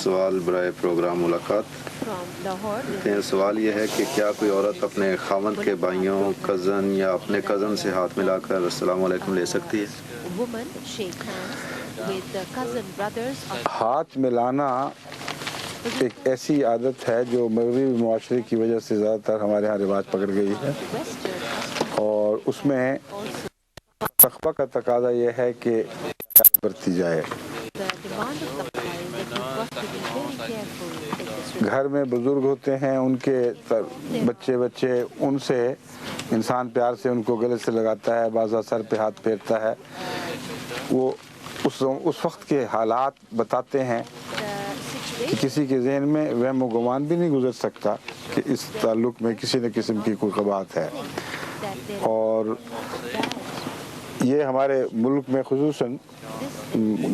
سوال برائے پروگرام ملاقات. سوال یہ ہے کہ کیا کوئی عورت اپنے خاوند کے بھائیوں، کزن یا اپنے کزن سے ہاتھ ملا کر السلام علیکم لے سکتی ہے؟ ہاتھ ملانا ایک ایسی عادت ہے جو مغربی معاشرے کی وجہ سے زیادہ تر ہمارے ہاں رواج پکڑ گئی ہے، اور اس میں تقویٰ کا تقاضا یہ ہے کہ برتی جائے. گھر میں بزرگ ہوتے ہیں، ان کے بچے ان سے انسان پیار سے ان کو گلے سے لگاتا ہے، بعض سر پہ ہاتھ پھیرتا ہے. وہ اس وقت کے حالات بتاتے ہیں کہ کسی کے ذہن میں وہم و گمان بھی نہیں گزر سکتا کہ اس تعلق میں کسی نہ قسم کی کوئی قباحت ہے. اور یہ ہمارے ملک میں خصوصاً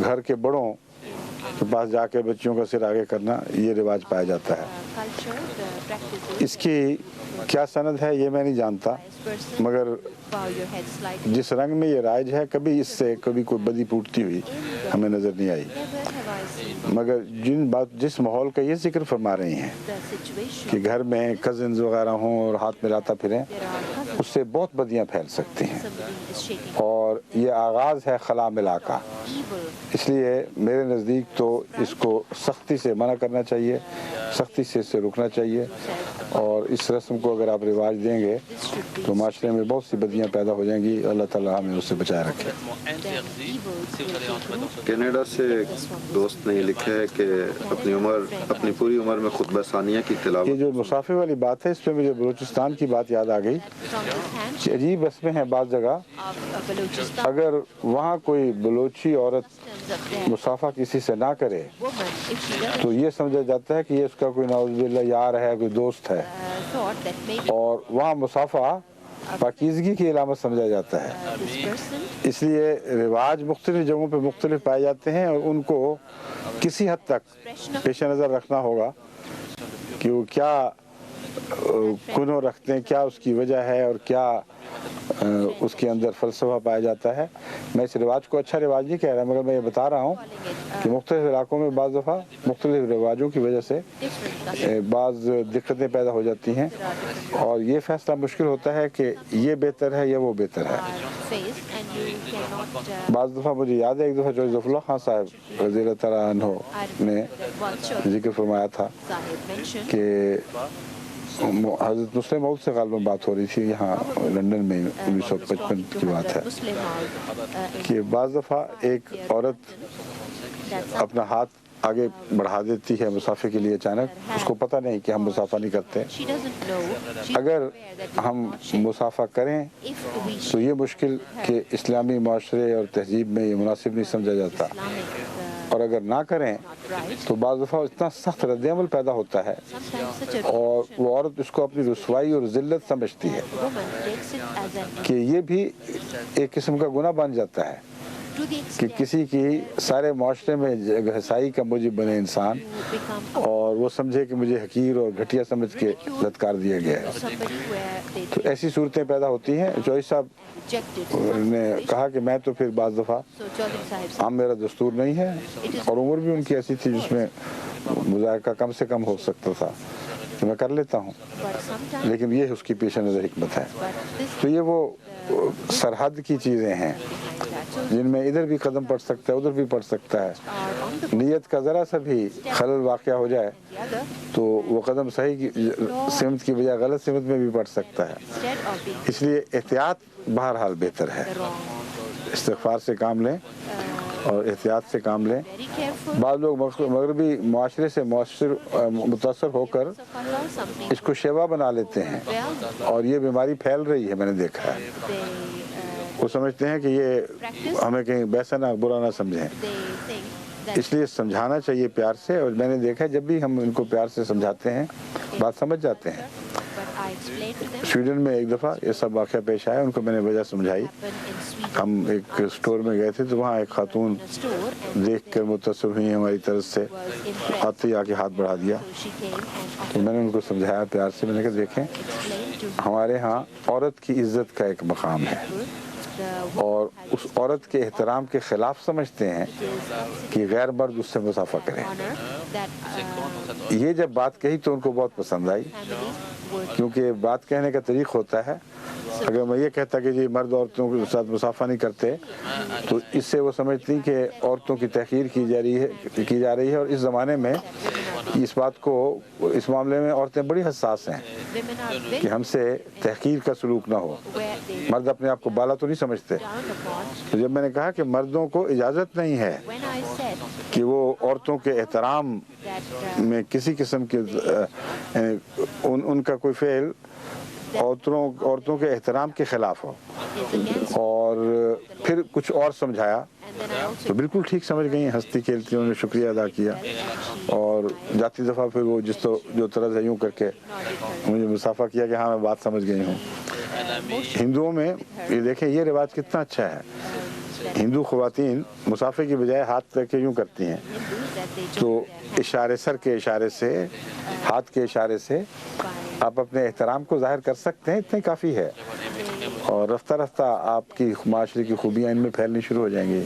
گھر کے بڑوں کے پاس جا کے بچوں کا سر آگے کرنا یہ رواج پایا جاتا ہے. اس کی کیا سند ہے یہ میں نہیں جانتا، مگر جس رنگ میں یہ رائج ہے کبھی اس سے کبھی کوئی بدی پوٹتی ہوئی ہمیں نظر نہیں آئی. مگر جس ماحول کا یہ ذکر فرما رہی ہیں کہ گھر میں کزنز وغیرہ ہوں اور ہاتھ ملاتا پھریں، اس سے بہت بدیاں پھیل سکتی ہیں، اور یہ آغاز ہے خلا ملا کا. اس لیے میرے نزدیک تو اس کو سختی سے منع کرنا چاہیے، سختی سے اسے روکنا چاہیے. اور اس رسم کو اگر آپ رواج دیں گے تو معاشرے میں بہت سی بدیاں پیدا ہو جائیں گی. اللہ تعالیٰ ہمیں اس سے بچائے رکھے. کینیڈا سے دوست نے لکھا ہے کہ اپنی پوری عمر میں خطبہ ثانیہ کی تلاوت. یہ جو مسافر والی بات ہے، اس پہ مجھے بلوچستان کی بات یاد آ گئی کہ عجیب رسمیں ہیں بعض جگہ. اگر وہاں کوئی بلوچی عورت مصافحہ کسی سے نہ کرے تو یہ سمجھا جاتا ہے کہ یہ اس کا کوئی نعوذ باللہ یار ہے، کوئی دوست ہے، اور وہاں مصافحہ پاکیزگی کی علامت سمجھا جاتا ہے. اس لیے رواج مختلف جگہوں پہ مختلف پائے جاتے ہیں، اور ان کو کسی حد تک پیش نظر رکھنا ہوگا کہ وہ کیا کنو رکھتے ہیں، کیا اس کی وجہ ہے، اور کیا اس کے اندر فلسفہ پایا جاتا ہے. میں اس رواج کو اچھا رواج نہیں کہہ رہا، مگر میں یہ بتا رہا ہوں کہ مختلف علاقوں میں بعض دفعہ مختلف رواجوں کی وجہ سے بعض دقتیں پیدا ہو جاتی ہیں، اور یہ فیصلہ مشکل ہوتا ہے کہ یہ بہتر ہے یا وہ بہتر ہے. بعض دفعہ مجھے یاد ہے ایک دفعہ جو ظفر اللہ خان صاحب رضی اللہ تعالیٰ عنہ نے ذکر فرمایا تھا کہ حضرت مسلم موعود سے غالباً بات ہو رہی تھی یہاں لندن میں 1955 کی بات ہے، کہ بعض دفعہ ایک عورت اپنا ہاتھ آگے بڑھا دیتی ہے مسافے کے لیے اچانک، اس کو پتہ نہیں کہ ہم مسافہ نہیں کرتے. اگر ہم مسافہ کریں تو یہ مشکل کہ اسلامی معاشرے اور تہذیب میں یہ مناسب نہیں سمجھا جاتا، اور اگر نہ کریں تو بعض دفعہ اتنا سخت رد عمل پیدا ہوتا ہے، اور وہ عورت اس کو اپنی رسوائی اور ذلت سمجھتی ہے کہ یہ بھی ایک قسم کا گناہ بن جاتا ہے کہ کسی کی سارے معاشرے میں گہسائی کا موجب بنے انسان، اور وہ سمجھے کہ مجھے حقیر اور گھٹیا سمجھ کے لتکار دیا گیا ہے. تو ایسی صورتیں پیدا ہوتی ہیں. چوہدری صاحب نے کہا کہ میں تو پھر بعض دفعہ عام میرا دستور نہیں ہے، اور عمر بھی ان کی ایسی تھی جس میں مذائقہ کم سے کم ہو سکتا تھا، تو میں کر لیتا ہوں، لیکن یہ اس کی پیش نظر حکمت ہے. تو یہ وہ سرحد کی چیزیں ہیں جن میں ادھر بھی قدم پڑ سکتا ہے، ادھر بھی پڑ سکتا ہے. نیت کا ذرا سا بھی خلل واقع ہو جائے تو وہ قدم صحیح کی سمت کی بجائے غلط سمت میں بھی پڑ سکتا ہے. اس لیے احتیاط بہرحال بہتر ہے. استغفار سے کام لیں اور احتیاط سے کام لیں. بعض لوگ مغربی معاشرے سے متاثر ہو کر اس کو شیوا بنا لیتے ہیں، اور یہ بیماری پھیل رہی ہے، میں نے دیکھا ہے. وہ سمجھتے ہیں کہ یہ ہمیں کہیں ویسا نہ برا نہ سمجھیں، اس لیے سمجھانا چاہیے پیار سے. اور میں نے دیکھا جب بھی ہم ان کو پیار سے سمجھاتے ہیں بات سمجھ جاتے ہیں. سویڈن میں ایک دفعہ یہ سب واقعہ پیش آیا، ان کو میں نے وجہ سمجھائی. ہم ایک اسٹور میں گئے تھے تو وہاں ایک خاتون دیکھ کر متاثر ہوئی ہماری طرف سے، آتے ہی آ کے ہاتھ بڑھا دیا. تو میں نے ان کو سمجھایا پیار سے، میں نے کہا دیکھیں ہمارے ہاں عورت کی عزت کا ایک مقام ہے، اور اس عورت کے احترام کے خلاف سمجھتے ہیں کہ غیر مرد اس سے مسافہ کریں. یہ جب بات کہی تو ان کو بہت پسند آئی، کیونکہ بات کہنے کا طریق ہوتا ہے. اگر میں یہ کہتا کہ جی مرد عورتوں کے ساتھ مسافہ نہیں کرتے تو اس سے وہ سمجھتی کہ عورتوں کی تحقیر کی جا رہی ہے، اور اس زمانے میں اس بات کو، اس معاملے میں عورتیں بڑی حساس ہیں کہ ہم سے تحقیر کا سلوک نہ ہو. مرد اپنے آپ کو بالا تو نہیں سمجھتے. تو جب میں نے کہا کہ مردوں کو اجازت نہیں ہے کہ وہ عورتوں کے احترام میں کسی قسم کے ان کا کوئی فعل عورتوں کے احترام کے خلاف ہو، اور پھر کچھ اور سمجھایا تو بالکل ٹھیک سمجھ گئی. ہنستی کھیلتی انہوں نے شکریہ ادا کیا، اور جاتی دفعہ پھر وہ جو طرز ہے یوں کر کے مجھے مسافہ کیا کہ ہاں میں بات سمجھ گئی ہوں. ہندوؤں میں یہ دیکھیں یہ رواج کتنا اچھا ہے. ہندو خواتین مسافے کی بجائے ہاتھ رکھ کے یوں کرتی ہیں، تو اشارے، سر کے اشارے سے، ہاتھ کے اشارے سے آپ اپنے احترام کو ظاہر کر سکتے ہیں. اتنا ہی کافی ہے، اور رفتہ رفتہ آپ کی معاشرے کی خوبیاں ان میں پھیلنی شروع ہو جائیں گی.